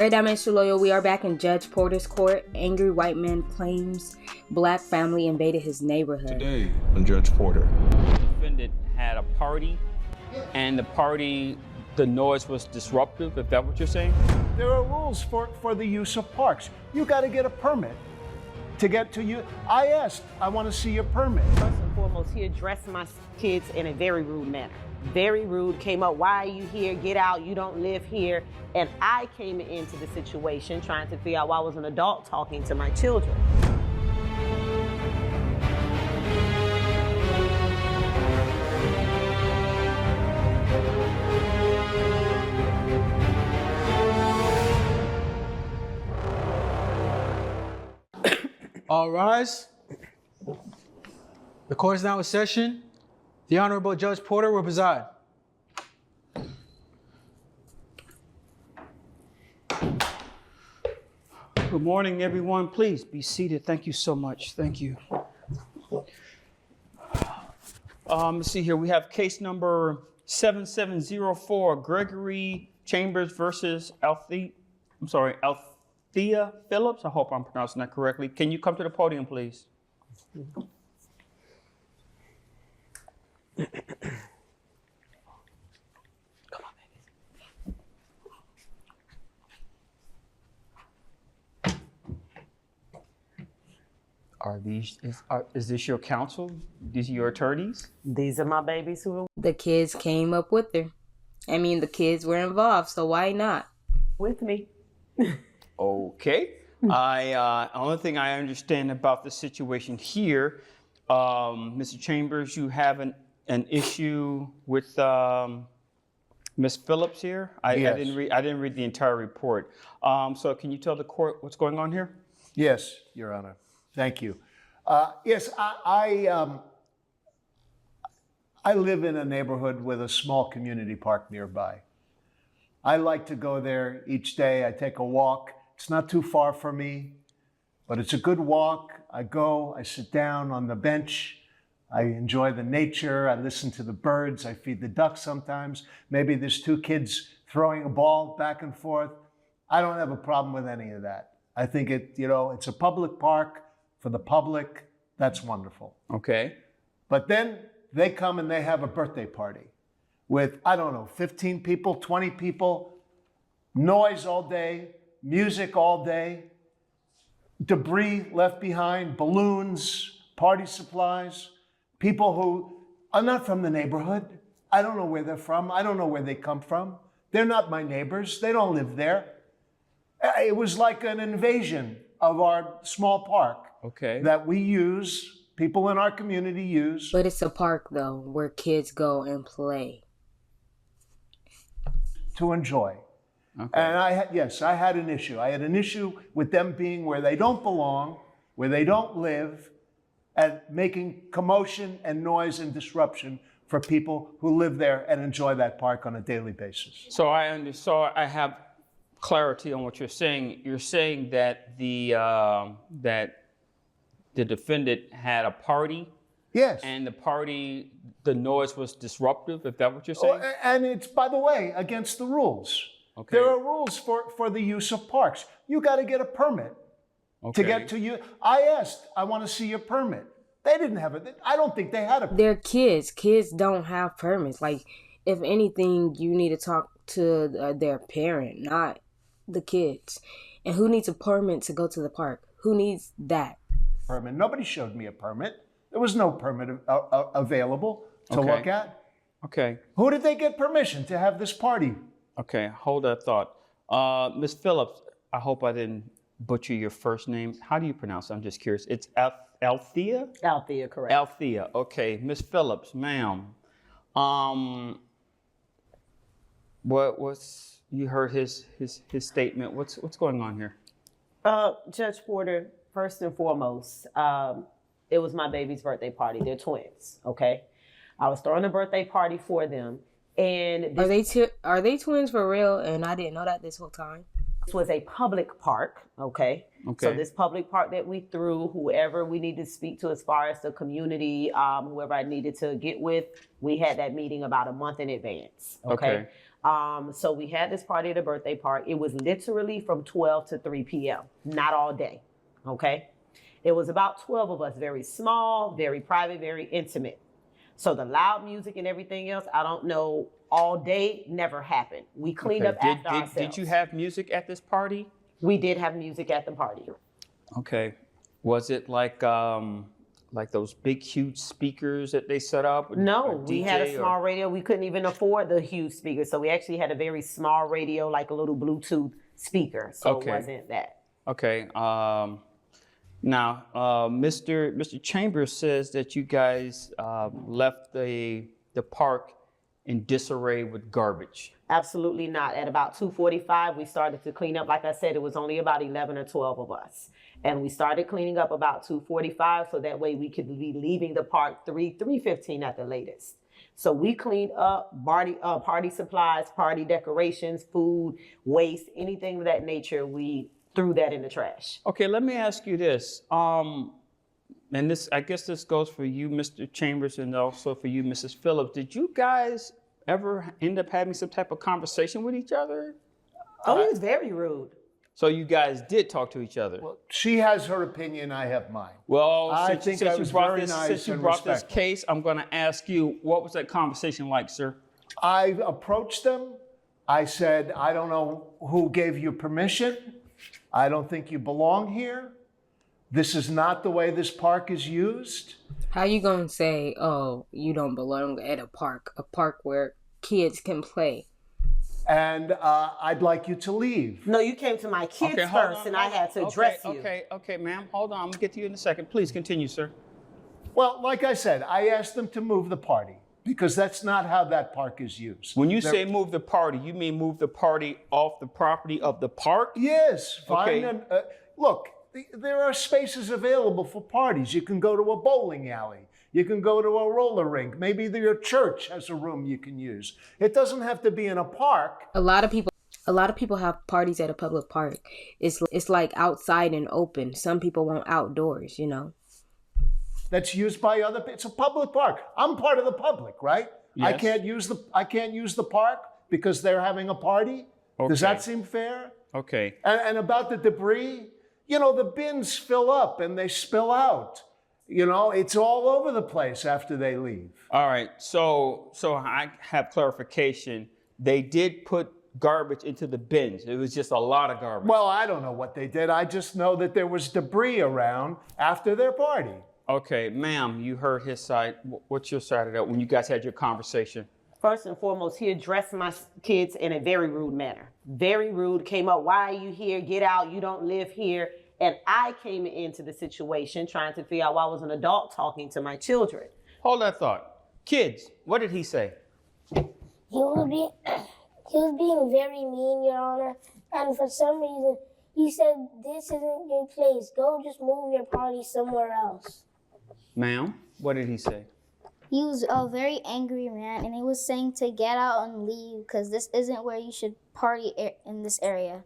Alright, I'm Mr. Loyal. We are back in Judge Porter's court. Angry white man claims black family invaded his neighborhood. Today on Judge Porter. Defendant had a party, and the noise was disruptive. Is that what you're saying? There are rules for the use of parks. You got to get a permit to get to you. I asked, I want to see your permit. First and foremost, he addressed my kids in a very rude manner. Very rude, came up, why are you here? Get out, you don't live here. And I came into the situation trying to figure out why I was an adult talking to my children. All rise. The court is now in session. The Honorable Judge Porter will preside. Good morning, everyone. Please be seated. Thank you so much. Thank you. Let's see here. We have case number 7704, Gregory Chambers versus Althea Phillips. I hope I'm pronouncing that correctly. Can you come to the podium, please? Come on, babies. Is this your counsel? These are your attorneys? These are my babies who are The kids came up with her. I mean, the kids were involved, so why not? with me. Okay. Only thing I understand about the situation here, Mr. Chambers, you have an issue with Ms. Phillips here. Yes. I didn't read the entire report. So can you tell the court what's going on here? Yes, Your Honor. Thank you. Yes, I live in a neighborhood with a small community park nearby. I like to go there each day. I take a walk. It's not too far from me, but it's a good walk. I go, I sit down on the bench. I enjoy the nature. I listen to the birds. I feed the ducks sometimes. Maybe there's two kids throwing a ball back and forth. I don't have a problem with any of that. I think it's a public park for the public. That's wonderful. Okay. But then they come and they have a birthday party with, 15 people, 20 people, noise all day, music all day, debris left behind, balloons, party supplies, people who are not from the neighborhood. I don't know where they're from. I don't know where they come from. They're not my neighbors. They don't live there. It was like an invasion of our small park that we use, people in our community use. But it's a park, though, where kids go and play. To enjoy. Okay. And I had an issue. I had an issue with them being where they don't belong, where they don't live, and making commotion and noise and disruption for people who live there and enjoy that park on a daily basis. So I have clarity on what you're saying. You're saying that the defendant had a party. Yes. And the noise was disruptive. Is that what you're saying? And it's, by the way, against the rules. Okay. There are rules for the use of parks. You got to get a permit to get to you. I asked, I want to see your permit. They didn't have it. I don't think they had a permit. They're kids. Kids don't have permits. Like, if anything, you need to talk to their parent, not the kids. And who needs a permit to go to the park? Who needs that? Permit. Nobody showed me a permit. There was no permit available to look at. Okay. Who did they get permission to have this party? Okay, hold that thought. Ms. Phillips, I hope I didn't butcher your first name. How do you pronounce it? I'm just curious. It's Althea? Althea, correct. Althea, okay. Ms. Phillips, ma'am. You heard his statement. What's going on here? Judge Porter, first and foremost, it was my baby's birthday party. They're twins, okay? I was throwing a birthday party for them. And are they twins for real? And I didn't know that this whole time. This was a public park, okay? So this public park that we threw, whoever we needed to speak to as far as the community, whoever I needed to get with, we had that meeting about a month in advance, okay? So we had this party at a birthday party. It was literally from 12 to 3 p.m., not all day, okay? It was about 12 of us, very small, very private, very intimate. So the loud music and everything else, I don't know, all day never happened. We cleaned up after ourselves. Did you have music at this party? We did have music at the party. Okay. Was it like those big, huge speakers that they set up? No, we had a small radio. We couldn't even afford the huge speaker. So we actually had a very small radio, like a little Bluetooth speaker. So it wasn't that. Okay. Now, Mr. Chambers says that you guys left the park in disarray with garbage. Absolutely not. At about 2:45, we started to clean up. Like I said, it was only about 11 or 12 of us. And we started cleaning up about 2:45, so that way we could be leaving the park 3:15 at the latest. So we cleaned up party supplies, party decorations, food, waste, anything of that nature. We threw that in the trash. Okay, let me ask you this. And this, I guess this goes for you, Mr. Chambers, and also for you, Mrs. Phillips. Did you guys ever end up having some type of conversation with each other? Oh, he was very rude. So you guys did talk to each other? Well, she has her opinion, I have mine. Well, I since think I was very nice since you and brought this respectful. case, I'm going to ask you, what was that conversation like, sir? I approached them. I said, I don't know who gave you permission. I don't think you belong here. This is not the way this park is used. How you gonna say, oh, you don't belong at a park where kids can play? And I'd like you to leave. No, you came to my kids Okay, hold first, on, and I hold had to on. address you. Okay, ma'am, hold on. I'm going to get to you in a second. Please continue, sir. Well, like I said, I asked them to move the party because that's not how that park is used. When you say move the party, you mean move the party off the property of the park? Yes, fine. Okay. And, look, there are spaces available for parties. You can go to a bowling alley. You can go to a roller rink. Maybe your church has a room you can use. It doesn't have to be in a park. A lot of people have parties at a public park. It's like outside and open. Some people want outdoors, you know. That's used by other people. It's a public park. I'm part of the public, right? Yes. I can't use the park because they're having a party. Does Okay. that seem fair? Okay. And about the debris, you know, the bins fill up and they spill out. You know, it's all over the place after they leave. All right. So I have clarification. They did put garbage into the bins. It was just a lot of garbage. Well, I don't know what they did. I just know that there was debris around after their party. Okay, ma'am, you heard his side. What's your side of that when you guys had your conversation? First and foremost, he addressed my kids in a very rude manner. Very rude. Came up, why are you here? Get out. You don't live here. And I came into the situation trying to figure out why I was an adult talking to my children. Hold that thought. Kids, what did he say? He was being very mean, Your Honor, and for some reason, he said, this isn't your place. Go just move your party somewhere else. Ma'am, what did he say? He was a very angry man, and he was saying to get out and leave because this isn't where you should party in this area.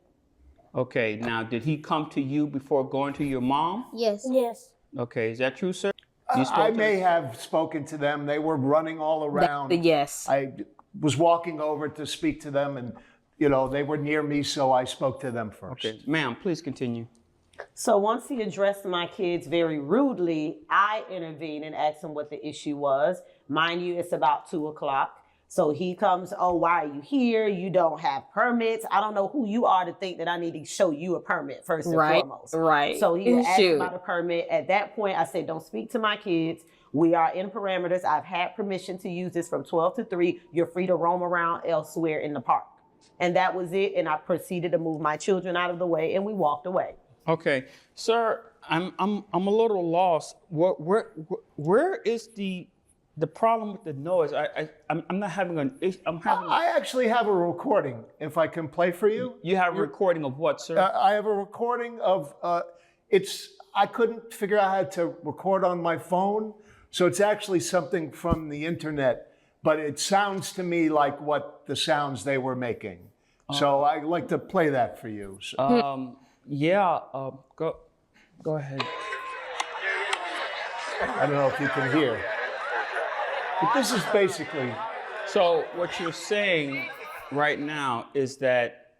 Okay, now did he come to you before going to your mom? Yes. Yes. Okay, is that true, sir? You spoke I to may them? have spoken to them. They were running all around. Yes. I was walking over to speak to them, and you know they were near me, so I spoke to them first. Okay, ma'am, please continue. So once he addressed my kids very rudely, I intervened and asked him what the issue was. Mind you, it's about 2:00. So he comes, oh, why are you here? You don't have permits. I don't know who you are to think that I need to show you a permit first and foremost. Right. So he asked Shoot. about a permit. At that point, I said, don't speak to my kids. We are in parameters. I've had permission to use this from 12 to 3. You're free to roam around elsewhere in the park. And that was it. And I proceeded to move my children out of the way, and we walked away. Okay, sir, I'm a little lost. Where is the problem with the noise? I'm not having an issue. I actually have a recording, if I can play for you. You have a recording of what, sir? I have a recording of, I couldn't figure out how to record on my phone, so it's actually something from the internet, but it sounds to me like what the sounds they were making. So I'd like to play that for you. So, Yeah, go ahead. I don't know if you can hear. But this is basically, So what you're saying, right now is that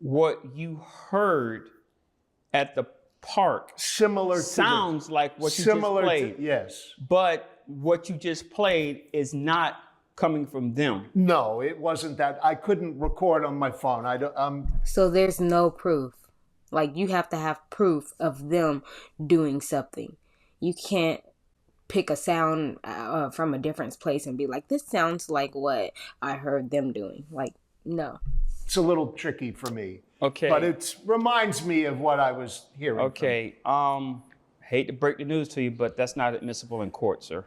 what you heard at the park Similar sounds to like what you just similar played. to, yes. But what you just played is not coming from them. No, it wasn't that. I couldn't record on my phone. I don't. So there's no proof. Like, you have to have proof of them doing something. You can't pick a sound from a different place and be like, this sounds like what I heard them doing. Like, no. It's a little tricky for me. Okay. But it reminds me of what I was hearing. Okay. Hate to break the news to you, but that's not admissible in court, sir.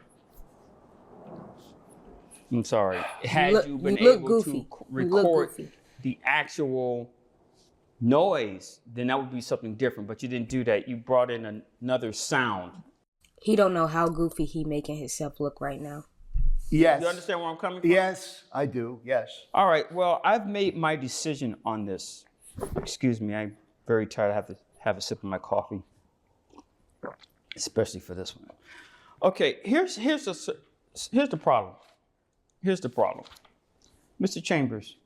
I'm sorry. Had you been able to record the actual noise, then that would be something different. But you didn't do that. You brought in another sound. He don't know how goofy he making himself look right now. Yes. You understand where I'm coming from? Yes, I do. Yes. All right. Well, I've made my decision on this. Excuse me. I'm very tired. I have to have a sip of my coffee, especially for this one. Okay. Here's the problem. Here's the problem. Mr. Chambers,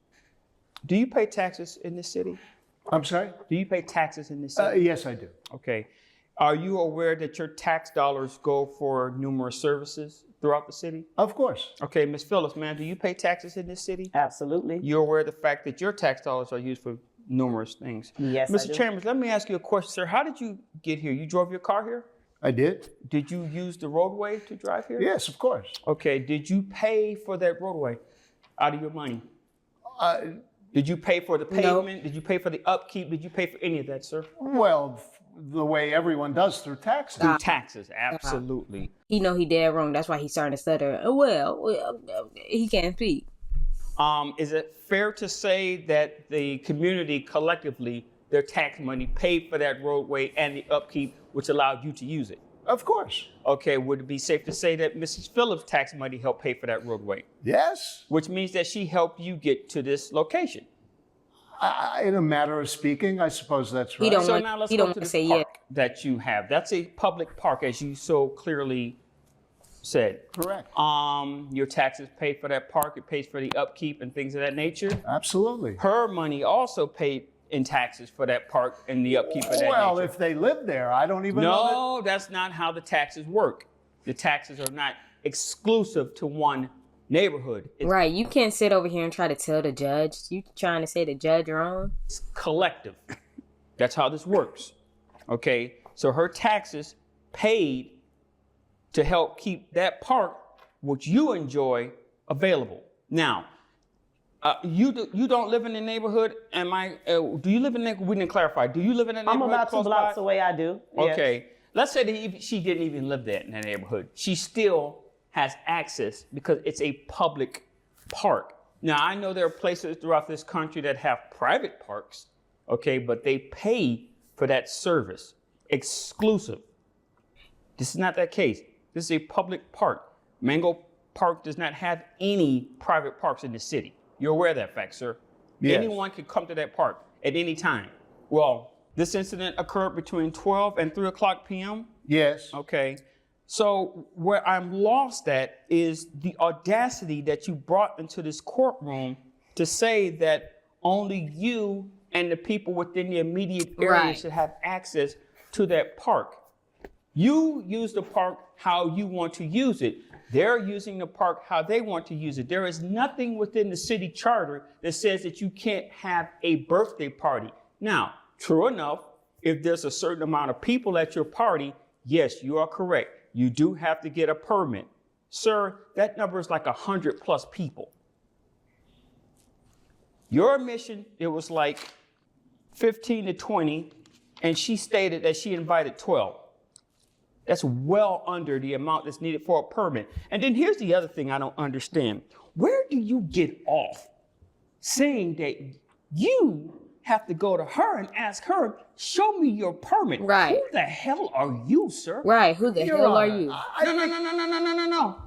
do you pay taxes in this city? I'm sorry? Do you pay taxes in this city? Yes, I do. Okay. Are you aware that your tax dollars go for numerous services throughout the city? Of course. Okay, Ms. Phillips, ma'am, do you pay taxes in this city? Absolutely. You're aware of the fact that your tax dollars are used for numerous things. Yes, I Mr. do. Chambers, let me ask you a question, sir. How did you get here? You drove your car here? I did? Did you use the roadway to drive here? Yes, of course. Okay, did you pay for that roadway out of your money? Did you pay for the pavement? Did you pay for the upkeep? Did you pay for any of that, sir? Well, the way everyone does through taxes. Through taxes, absolutely. He know he dead wrong. That's why he's starting to stutter. Well, he can't speak. Is it fair to say that the community collectively, their tax money paid for that roadway and the upkeep, which allowed you to use it? Of course. Okay, would it be safe to say that Mrs. Phillips' tax money helped pay for that roadway? Yes. Which means that she helped you get to this location. In a matter of speaking, I suppose that's right. He don't So want, now let's he go don't to want the to say park yeah. that you have. That's a public park, as you so clearly said. Correct. Your taxes paid for that park. It pays for the upkeep and things of that nature. Absolutely. Her money also paid in taxes for that park and the upkeep of that Well, nature. if they live there, I don't even know. No, that's not how the taxes work. The taxes are not exclusive to one neighborhood. It's Right, you can't sit over here and try to tell the judge. You trying to say the judge wrong? collective. That's how this works. Okay, so her taxes paid to help keep that park, which you enjoy, available. Now, you don't live in the neighborhood. Do you live in the neighborhood? We didn't clarify. Do you live in the neighborhood? I'm about 2 close blocks by? away, I do. Yes. Okay, let's say that she didn't even live there in that neighborhood. She still has access because it's a public park. Now, I know there are places throughout this country that have private parks, okay, but they pay for that service, exclusive. This is not that case. This is a public park. Mango Park does not have any private parks in the city. You're aware of that fact, sir? Yes. Anyone can come to that park at any time. Well, this incident occurred between 12 and 3 o'clock p.m. Yes. Okay. So where I'm lost at is the audacity that you brought into this courtroom to say that only you and the people within the immediate area Right. should have access to that park. You use the park how you want to use it. They're using the park how they want to use it. There is nothing within the city charter that says that you can't have a birthday party. Now, true enough, if there's a certain amount of people at your party, yes, you are correct. You do have to get a permit. Sir, that number is like 100 plus people. Your admission, it was like 15 to 20, and she stated that she invited 12. That's well under the amount that's needed for a permit. And then here's the other thing I don't understand. Where do you get off saying that you have to go to her and ask her, show me your permit? Right. Who the hell are you, sir? Right, who the Your hell are Honor, you?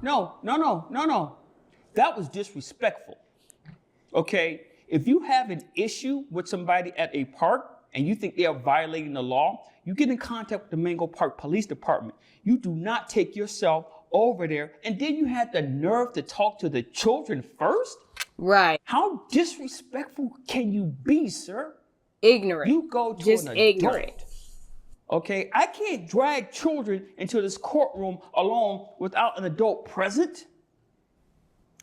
No. That was disrespectful. Okay? If you have an issue with somebody at a park and you think they are violating the law, you get in contact with the Mango Park Police Department. You do not take yourself over there, and then you had the nerve to talk to the children first? Right. How disrespectful can you be, sir? Ignorant. You go to Just an ignorant. adult. Okay, I can't drag children into this courtroom alone without an adult present.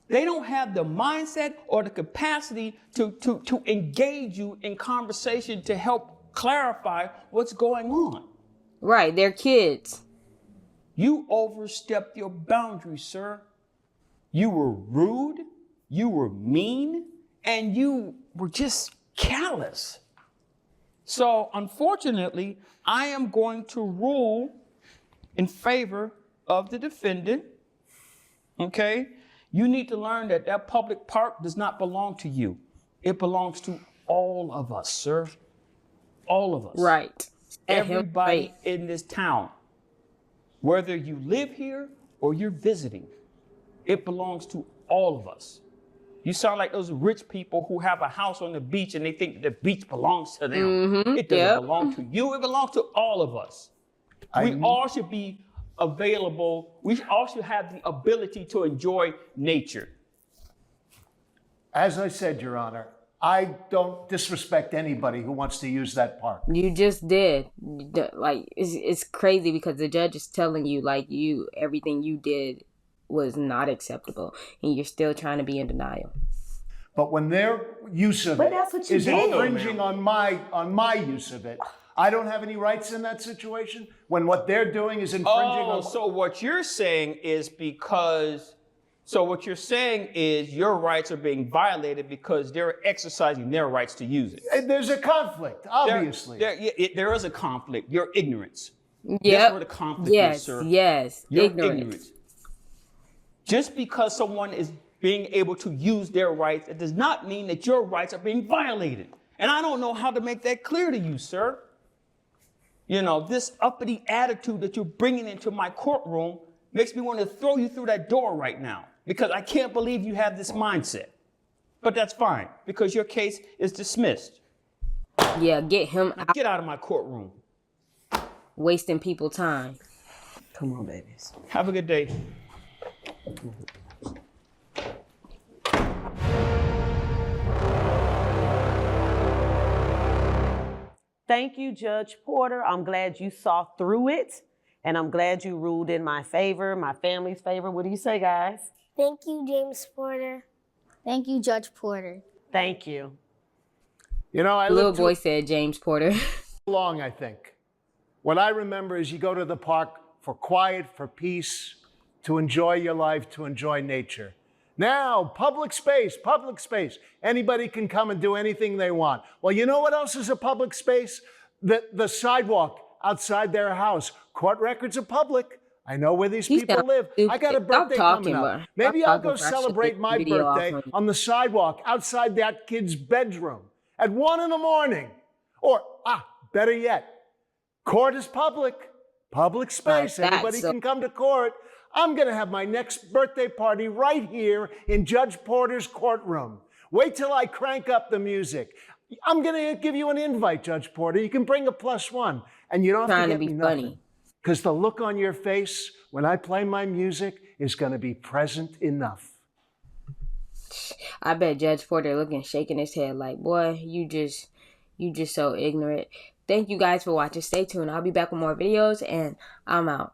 They don't have the mindset or the capacity to engage you in conversation to help clarify what's going on. Right. They're kids. You overstepped your boundaries, sir. You were rude, you were mean, and you were just callous. So, unfortunately, I am going to rule in favor of the defendant. Okay? You need to learn that that public park does not belong to you. It belongs to all of us, sir. All of us. Right. Everybody in this town. Whether you live here or you're visiting, it belongs to all of us. You sound like those rich people who have a house on the beach and they think the beach belongs to them. It doesn't belong to you. It belongs to all of us. We all should be available. We all should have the ability to enjoy nature. As I said, Your Honor, I don't disrespect anybody who wants to use that park. You just did. Like, it's crazy because the judge is telling you, like, everything you did was not acceptable, and you're still trying to be in denial. But when their use of But it that's what you is did. infringing on my use of it, I don't have any rights in that situation. When what they're doing is infringing on. So what you're saying is your rights are being violated because they're exercising their rights to use it. There's a conflict, obviously. There is a conflict. Your ignorance. Yeah. That's where the conflict is, sir. Yes. Your Ignorance. Just because someone is being able to use their rights, it does not mean that your rights are being violated. And I don't know how to make that clear to you, sir. You know, this uppity attitude that you're bringing into my courtroom makes me want to throw you through that door right now because I can't believe you have this mindset. But that's fine because your case is dismissed. Yeah, get him out. Get out of my courtroom. Wasting people time. Come on, babies. Have a good day. Thank you, Judge Porter. I'm glad you saw through it, and I'm glad you ruled in my favor, my family's favor. What do you say, guys? Thank you, James Porter. Thank you, Judge Porter. Thank you. You know, I Little lived boy said James Porter. too long, I think. What I remember is you go to the park for quiet, for peace, to enjoy your life, to enjoy nature. Now, public space. Anybody can come and do anything they want. Well, you know what else is a public space? The sidewalk outside their house. Court records are public. I know where these people live. I got a birthday coming up. Maybe I'll go celebrate my birthday on the sidewalk outside that kid's bedroom at 1 a.m. Or, better yet, court is public. Public space. Anybody can come to court. I'm going to have my next birthday party right here in Judge Porter's courtroom. Wait till I crank up the music. I'm going to give you an invite, Judge Porter. You can bring a +1, and you don't have to get me nothing. Because the look on your face when I play my music is going to be present enough. I bet Judge Porter shaking his head like, boy, you just so ignorant. Thank you guys for watching. Stay tuned. I'll be back with more videos, and I'm out.